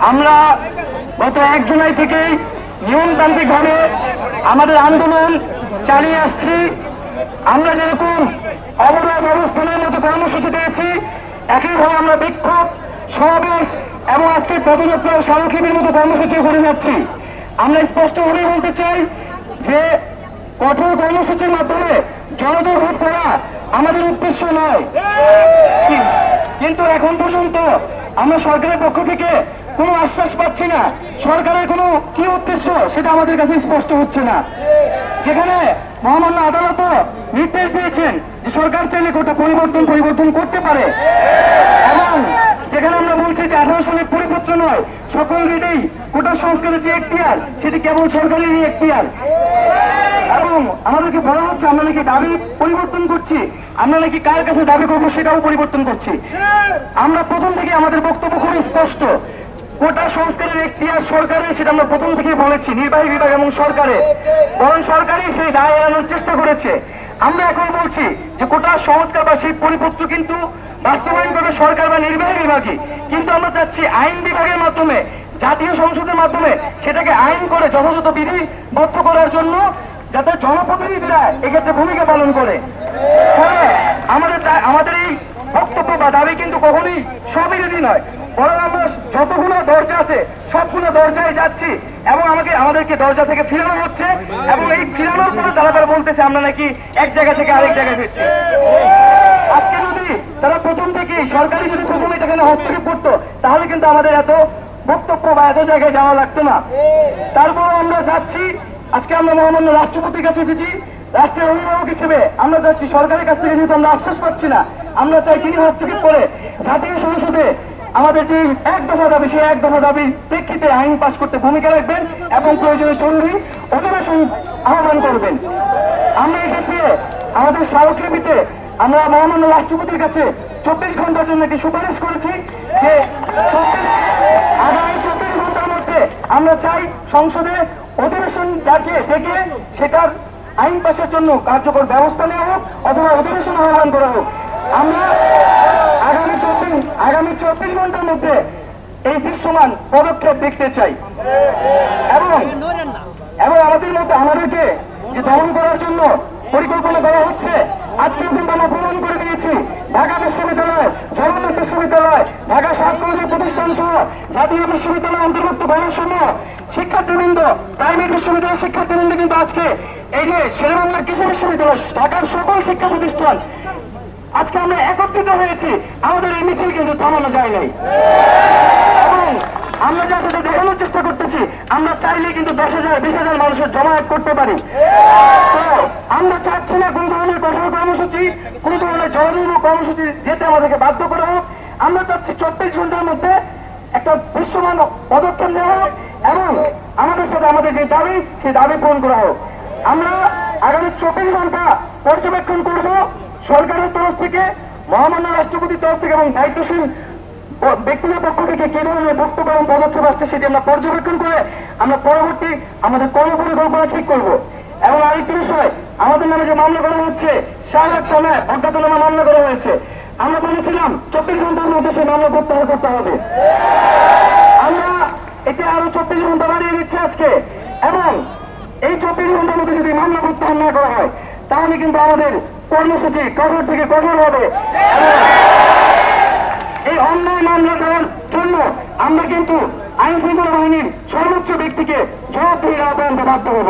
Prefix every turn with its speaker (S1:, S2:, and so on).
S1: আমরা গত 1 জুলাই থেকেই নিয়মতান্ত্রিকভাবে আমাদের আন্দোলন চালিয়ে আসছি। আমরা যেরকম অবরোধ অবস্থানের মতো কর্মসূচি দিয়েছি, একইভাবে আমরা বিক্ষোভ সমাবেশ এবং আজকে পদযাত্রা ও স্মারকলিপির মতো কর্মসূচি করে যাচ্ছি। আমরা স্পষ্টভাবে বলতে চাই যে কঠোর কর্মসূচির মাধ্যমে জনদুর্ভোগ করা আমাদের উদ্দেশ্য নয়, কিন্তু এখন পর্যন্ত আমরা সরকারের পক্ষ থেকে কোনো আশ্বাস পাচ্ছি না। সরকারের কোনো কি উদ্দেশ্য সেটা আমাদের কাছে স্পষ্ট হচ্ছে না। যেখানে মহামান্য আদালতও নির্দেশ দিয়েছেন যে সরকার চাইলে কোটা পরিবর্তন করতে পারে, এবং যেখানে আমরা বলছি যে 18 সালের পরিপত্র নয়, সকল রিটেই কোটা সংস্কারের যে এখতিয়ার সেটি কেবল সরকারেরই এখতিয়ার, এবং আমাদেরকে বলা হচ্ছে আমরা নাকি দাবি পরিবর্তন করছি, আমরা নাকি কার কাছে দাবি করবো সেটাও পরিবর্তন করছি। আমরা প্রথম থেকে আমাদের বক্তব্য খুবই স্পষ্ট, কোটা সংস্কারের এখতিয়ার সরকারের, সেটা আমরা প্রথম থেকে বলেছি, নির্বাহী বিভাগ এবং সরকারের, বরং সরকারই সেই দায় এড়ানোর চেষ্টা করেছে। আমরা এখন বলছি যে কোটা সংস্কার বা সেই পরিপত্র কিন্তু বাস্তবায়ন করবে সরকার বা নির্বাহী বিভাগই, কিন্তু আমরা চাচ্ছি আইন বিভাগের মাধ্যমে, জাতীয় সংসদের মাধ্যমে সেটাকে আইন করে যথাযথ বিধিবদ্ধ করার জন্য, যাতে জনপ্রতিনিধিরা এক্ষেত্রে ভূমিকা পালন করে। আমাদের এই বক্তব্য বা দাবি কিন্তু কখনোই স্ববিরোধী নয়, বরং আমরা যতগুলো দরজা আছে সবগুলো দরজায় যাচ্ছি, এবং আমাদেরকে দরজা থেকে ফিরানো হচ্ছে, এবং এই ফিরানোর পরে তারা বলতেছে আমরা নাকি এক জায়গা থেকে আরেক জায়গায় ফিরছি। আজকে যদি তারা প্রথম থেকেই সরকারি যদি প্রথমে এখানে হস্তক্ষেপ করতো, তাহলে কিন্তু আমাদের এত বক্তব্য বা এত জায়গায় যাওয়া লাগতো না। তারপর আমরা যাচ্ছি, আজকে আমরা মহামান্য রাষ্ট্রপতির কাছে এসেছি রাষ্ট্রের অভিভাবক হিসেবে। আমরা যাচ্ছি সরকারের কাছ থেকে, যেহেতু আমরা আশ্বাস পাচ্ছি না, আমরা চাই তিনি হস্তক্ষেপ করে জাতীয় সংসদে আমাদের যে 1 দফা দাবি, সেই 1 দফা দাবির প্রেক্ষিতে আইন পাশ করতে ভূমিকা রাখবেন এবং প্রয়োজনে জরুরি অধিবেশন আহ্বান করবেন। আমরা এক্ষেত্রে আমাদের স্মারকলিপিতে আমরা মহামান্য রাষ্ট্রপতির কাছে 24 ঘন্টার জন্য একটি সুপারিশ করেছি যে আগামী 24 ঘন্টার মধ্যে আমরা চাই সংসদে অধিবেশন ডেকে সেটার আইন পাশের জন্য কার্যকর ব্যবস্থা নেওয়া হোক, অথবা অধিবেশন আহ্বান করা হোক। আমরা আগামী 24 ঘন্টার মধ্যে এই দৃশ্যমান পদক্ষেপ দেখতে চাই, এবং আমাদেরকে যে দমন করার জন্য পরিকল্পনা করা হচ্ছে, আজকেও কিন্তু আমরা প্রমাণ করে দিয়েছি। ঢাকা বিশ্ববিদ্যালয়, জগন্নাথ বিশ্ববিদ্যালয়, ঢাকা 7 কলেজের প্রতিষ্ঠান সহ জাতীয় বিশ্ববিদ্যালয় অন্তর্ভুক্ত কলেজসমূহ শিক্ষার্থীবৃন্দ, প্রাইভেট বিশ্ববিদ্যালয়ের শিক্ষার্থীবৃন্দ কিন্তু আজকে এই যে শেরেবাংলা কৃষি বিশ্ববিদ্যালয়, ঢাকার সকল শিক্ষা প্রতিষ্ঠান, আজকে আমরা একত্রিত হয়েছি। আমাদের এই মিছিল কিন্তু থামানো যায় নাই, এবং আমরা যা সাথে দেখানোর চেষ্টা করতেছি, আমরা চাইলে কিন্তু 10,000 20,000 মানুষের জমায়েত করতে পারি। তো আমরা চাচ্ছি না কোন ধরনের কঠোর কর্মসূচি, কোন ধরনের জনদুর্ভোগ কর্মসূচি যেতে আমাদেরকে বাধ্য করা হোক। আমরা চাচ্ছি 24 ঘন্টার মধ্যে একটা দৃশ্যমান পদক্ষেপ নেওয়া হোক, এবং আমাদের সাথে আমাদের যে দাবি, সেই দাবি পূরণ করা হোক। আমরা আগামী 24 ঘন্টা পর্যবেক্ষণ করব সরকারের তরফ থেকে, মহামান্য রাষ্ট্রপতির তরফ থেকে, এবং দায়িত্বশীল ব্যক্তিদের পক্ষ থেকে কি ধরনের বক্তব্য এবং পদক্ষেপ আসছে সেটি আমরা পর্যবেক্ষণ করে আমরা পরবর্তী আমাদের কর্মপরিকল্পনা ঠিক করব। এবং আরেকটি বিষয়, আমাদের নামে যে মামলা করা হচ্ছে, অজ্ঞাতনামা মামলা করা হয়েছে, আমরা বলেছিলাম 24 ঘন্টার মধ্যে সেই মামলা প্রত্যাহার করতে হবে। আমরা এটি আরো 24 ঘন্টা বাড়িয়ে দিচ্ছি আজকে, এবং এই 24 ঘন্টার মধ্যে যদি মামলা প্রত্যাহার না করা হয়, তাহলে কিন্তু আমাদের কর্মসূচি কঠোর থেকে কঠোর হবে। এই অন্যায় মামলা দেওয়ার জন্য আমরা কিন্তু আইন শৃঙ্খলা বাহিনীর সর্বোচ্চ ব্যক্তিকে জবাবদিহির আওতায় আনতে বাধ্য হব।